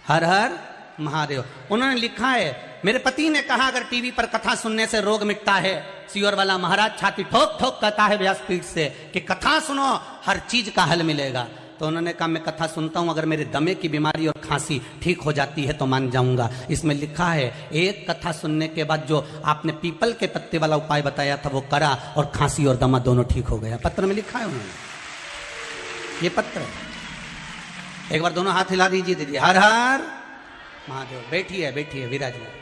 हर हर महादेव। उन्होंने लिखा है, मेरे पति ने कहा अगर टीवी पर कथा सुनने से रोग मिटता है, सियोर वाला महाराज छाती ठोक ठोक कहता है व्यासपीठ से कि कथा सुनो हर चीज का हल मिलेगा। तो उन्होंने कहा मैं कथा सुनता हूं, अगर मेरे दमे की बीमारी और खांसी ठीक हो जाती है तो मान जाऊंगा। इसमें लिखा है एक कथा सुनने के बाद जो आपने पीपल के पत्ते वाला उपाय बताया था वो करा और खांसी और दमा दोनों ठीक हो गया। पत्र में लिखा है उन्होंने, ये पत्र। एक बार दोनों हाथ हिला दीजिए, दीजिए हर हर महादेव। बैठिए बैठिए विराजिए।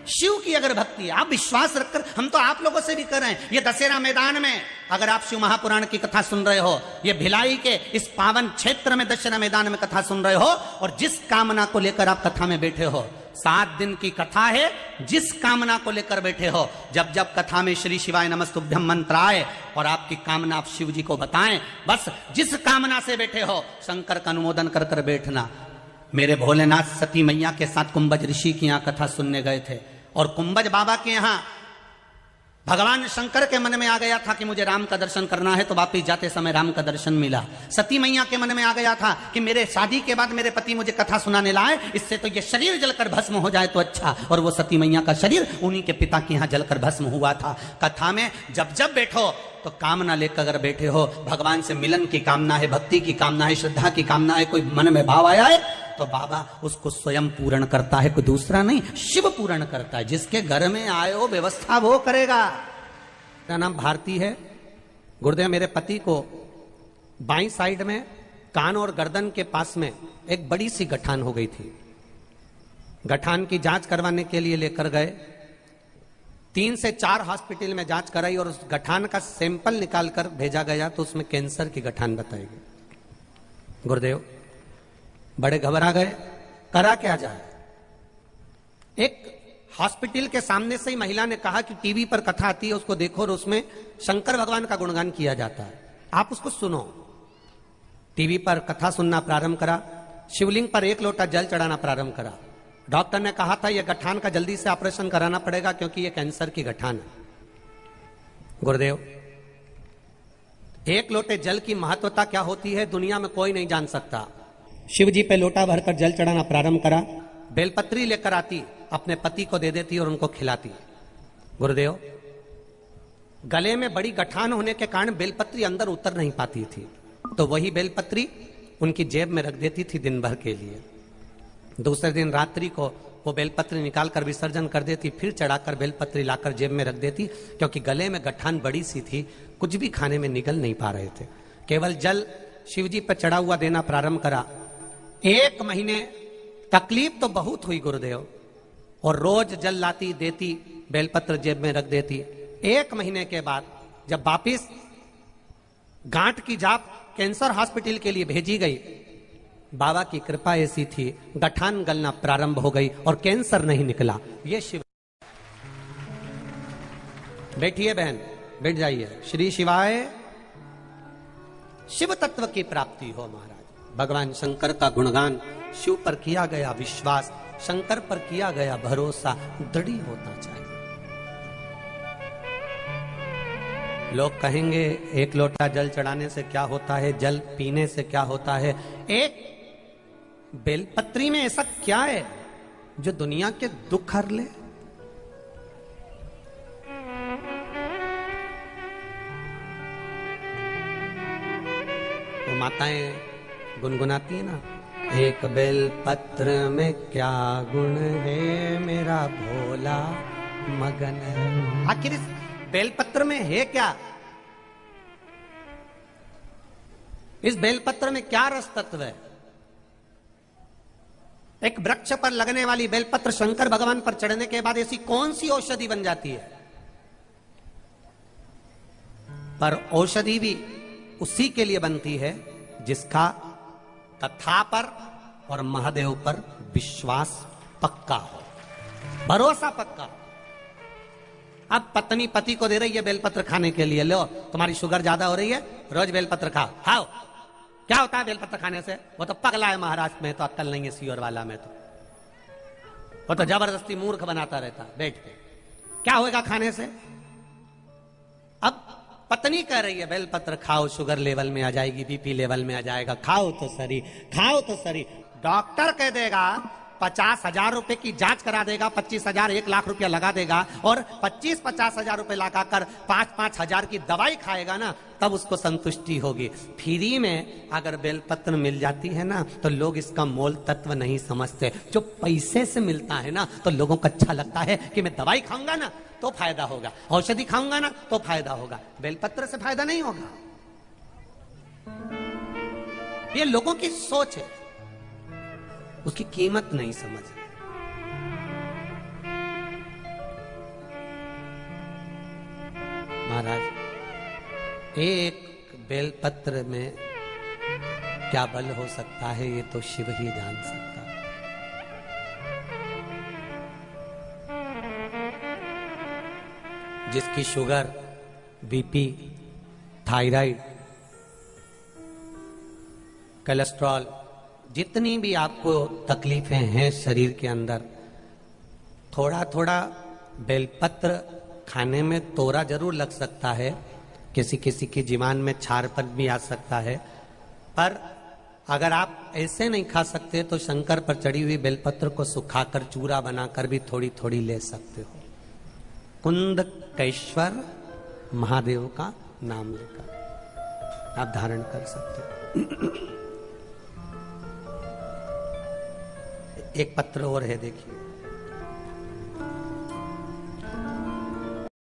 शिव की अगर भक्ति आप विश्वास रखकर, हम तो आप लोगों से भी कर रहे हैं, ये दशहरा मैदान में अगर आप शिव महापुराण की कथा सुन रहे हो, ये भिलाई के इस पावन क्षेत्र में दशहरा मैदान में कथा सुन रहे हो, और जिस कामना को लेकर आप कथा में बैठे हो, 7 दिन की कथा है, जिस कामना को लेकर बैठे हो, जब जब कथा में श्री शिवाय नमस्तुभ्यम मंत्र आए और आपकी कामना आप शिव जी को बताएं, बस जिस कामना से बैठे हो शंकर का अनुमोदन कर कर बैठना। मेरे भोलेनाथ सती मैया के साथ कुंभज ऋषि की यहां कथा सुनने गए थे, और कुंभज बाबा के यहां भगवान शंकर के मन में आ गया था कि मुझे राम का दर्शन करना है, तो वापिस जाते समय राम का दर्शन मिला। सती मैया के मन में आ गया था कि मेरे शादी के बाद मेरे पति मुझे कथा सुनाने लाए, इससे तो ये शरीर जलकर भस्म हो जाए तो अच्छा, और वो सती मैया का शरीर उन्हीं के पिता के यहां जलकर भस्म हुआ था। कथा में जब जब बैठो तो कामना लेकर अगर बैठे हो, भगवान से मिलन की कामना है, भक्ति की कामना है, श्रद्धा की कामना है, कोई मन में भाव आया है तो बाबा उसको स्वयं पूर्ण करता है, कोई दूसरा नहीं, शिव पूर्ण करता है। जिसके घर में आए हो व्यवस्था वो करेगा। मेरा नाम भारती है। गुरुदेव मेरे पति को बाईं साइड में कान और गर्दन के पास में एक बड़ी सी गठान हो गई थी। गठान की जांच करवाने के लिए लेकर गए, 3 से 4 हॉस्पिटल में जांच कराई और उस गठान का सैंपल निकालकर भेजा गया तो उसमें कैंसर की गठान बताई गई। गुरुदेव बड़े घबरा गए, करा क्या जाए। एक हॉस्पिटल के सामने से ही महिला ने कहा कि टीवी पर कथा आती है, उसको देखो और उसमें शंकर भगवान का गुणगान किया जाता है, आप उसको सुनो। टीवी पर कथा सुनना प्रारंभ करा, शिवलिंग पर 1 लोटा जल चढ़ाना प्रारंभ करा। डॉक्टर ने कहा था यह गठान का जल्दी से ऑपरेशन कराना पड़ेगा क्योंकि यह कैंसर की गठान है। गुरुदेव 1 लोटे जल की महत्वता क्या होती है दुनिया में कोई नहीं जान सकता। शिव जी पे लोटा भरकर जल चढ़ाना प्रारंभ करा, बेलपत्री लेकर आती, अपने पति को दे देती और उनको खिलाती। गुरुदेव गले में बड़ी गठान होने के कारण बेलपत्री अंदर उतर नहीं पाती थी, तो वही बेलपत्री उनकी जेब में रख देती थी दिन भर के लिए। दूसरे दिन रात्रि को वो बेलपत्री निकालकर विसर्जन कर देती, फिर चढ़ाकर बेलपत्री लाकर जेब में रख देती, क्योंकि गले में गठान बड़ी सी थी, कुछ भी खाने में निगल नहीं पा रहे थे। केवल जल शिवजी पर चढ़ा हुआ देना प्रारंभ करा। 1 महीने तकलीफ तो बहुत हुई गुरुदेव, और रोज जल लाती देती, बेलपत्र जेब में रख देती। 1 महीने के बाद जब वापिस गांठ की जाप कैंसर हॉस्पिटल के लिए भेजी गई, बाबा की कृपा ऐसी थी गठान गलना प्रारंभ हो गई और कैंसर नहीं निकला। ये शिव। बैठिए बहन, बैठ जाइए। श्री शिवाय। शिव तत्व की प्राप्ति हो महाराज। भगवान शंकर का गुणगान, शिव पर किया गया विश्वास, शंकर पर किया गया भरोसा दृढ़ होता चाहिए। लोग कहेंगे 1 लोटा जल चढ़ाने से क्या होता है, जल पीने से क्या होता है। एक बेलपत्री में ऐसा क्या है जो दुनिया के दुख हर ले। वो माताएं गुनगुनाती है ना, एक बेलपत्र में क्या गुण है, मेरा भोला मगन है। आखिर इस बेलपत्र में है क्या? इस बेलपत्र में क्या रस तत्व है? एक वृक्ष पर लगने वाली बेलपत्र शंकर भगवान पर चढ़ने के बाद ऐसी कौन सी औषधि बन जाती है? पर औषधि भी उसी के लिए बनती है जिसका कथा पर और महादेव पर विश्वास पक्का हो, भरोसा पक्का। अब पत्नी पति को दे रही है बेलपत्र खाने के लिए, लो तुम्हारी शुगर ज्यादा हो रही है, रोज बेलपत्र खाओ। खाओ, क्या होता है बेलपत्र खाने से? वो तो पगला है महाराष्ट्र में, तो अक्कल नहीं है सियोर वाला में, तो वो तो जबरदस्ती मूर्ख बनाता रहता बैठ के। क्या होगा खाने से? अब पत्नी कह रही है बेलपत्र खाओ, शुगर लेवल में आ जाएगी, बीपी लेवल में आ जाएगा, खाओ तो सरी, खाओ तो सरी। डॉक्टर कह देगा 50,000 रुपए की जांच करा देगा, 25,000 1 लाख रुपया लगा देगा और 50,000 रुपए लगाकर 5,000 की दवाई खाएगा ना, तब उसको संतुष्टि होगी। फ्री में अगर बेलपत्र मिल जाती है ना तो लोग इसका मोल तत्व नहीं समझते। जो पैसे से मिलता है ना तो लोगों को अच्छा लगता है कि मैं दवाई खाऊंगा ना तो फायदा होगा, औषधि खाऊंगा ना तो फायदा होगा, बेलपत्र से फायदा नहीं होगा। ये लोगों की सोच है, उसकी कीमत नहीं समझ। महाराज एक बेलपत्र में क्या बल हो सकता है ये तो शिव ही जान सकता है। जिसकी शुगर, बीपी, थायराइड, कोलेस्ट्रॉल, जितनी भी आपको तकलीफें हैं शरीर के अंदर, थोड़ा थोड़ा बेलपत्र खाने में तोरा जरूर लग सकता है, किसी किसी की जीवान में छारपन भी आ सकता है, पर अगर आप ऐसे नहीं खा सकते तो शंकर पर चढ़ी हुई बेलपत्र को सुखाकर चूरा बनाकर भी थोड़ी थोड़ी ले सकते हो। कुंदकेश्वर महादेव का नाम लेकर आप धारण कर सकते हो। एक पत्र और है, देखिए।